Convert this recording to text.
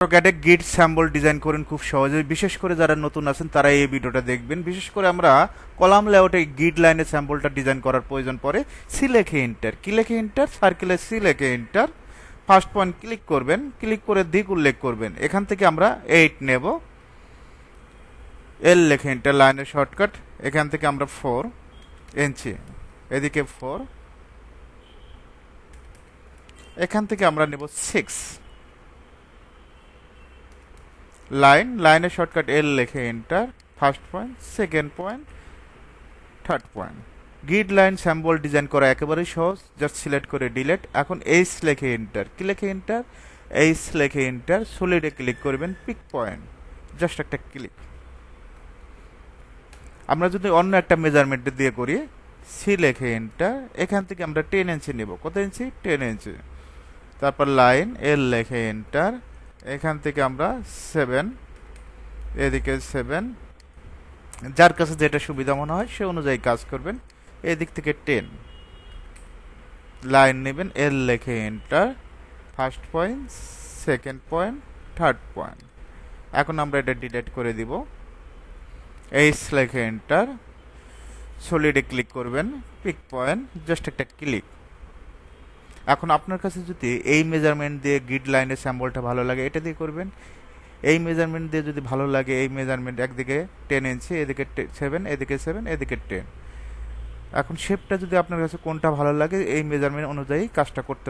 অটোক্যাডে গিট sample design করেন খুব সহজে। বিশেষ করে যারা নতুন আছেন তারা এই ভিডিওটা দেখবেন। বিশেষ করে আমরা কলাম লেআউটে গিড লাইনে স্যাম্পলটা ডিজাইন করার প্রয়োজন পড়ে। সি লেখে এন্টার, কি লেখে এন্টার, সার্কেলে সি লেখে এন্টার, ফার্স্ট পয়েন্ট ক্লিক করবেন, ক্লিক করে দিক উল্লেখ করবেন। এখান থেকে আমরা 8 নেব, এল লেখে এন্টার, লাইনের শর্টকাট। এখান থেকে আমরা 4 ইঞ্চি, এদিকে 4, এখান থেকে আমরা নেব 6 লাইনের শর্টকাট এল লেখে enter, first point, second point, third point. Grid line sample design করা একেবারেই সহজ, জাস্ট সিলেক্ট করে ডিলেট। এখন এইচ লেখে এন্টার, কি লেখে এন্টার, এইচ লেখে এন্টার, সলিডে ক্লিক করবেন, পিক পয়েন্ট, জাস্ট একটা ক্লিক। আমরা যদি অন্য একটা মেজারমেন্ট দিয়ে করি, সি লেখে এন্টার, এখান থেকে আমরা 10 ইঞ্চি নেব। কত ইঞ্চি? 10 ইঞ্চি। তারপর লাইন এল লেখে এন্টার, এখান থেকে আমরা 7, এদিকে 7, যার কাছে যেটা সুবিধা মনে হয় সে অনুযায়ী কাজ করবেন। এদিক থেকে 10 লাইন নেবেন, এল লেখে enter, first point, second point, third point. এখন আমরা এটা ডিলিট করে দিব। এইচ লেখে এন্টার, সলিডে ক্লিক করবেন, পিক পয়েন্ট, জাস্ট একটা ক্লিক। এখন আপনার কাছে যদি এই মেজারমেন্ট দিয়ে গ্রিড লাইনের স্যাম্পলটা ভালো লাগে, এটা দিয়ে করবেন। এই মেজারমেন্ট দিয়ে যদি ভালো লাগে, এই মেজারমেন্ট একদিকে 10 ইঞ্চি, এদিকে 7, এদিকে 7, এদিকে 10। এখন শেপটা যদি আপনার কাছে কোনটা ভালো লাগে, এই মেজারমেন্ট অনুযায়ী কাজটা করতে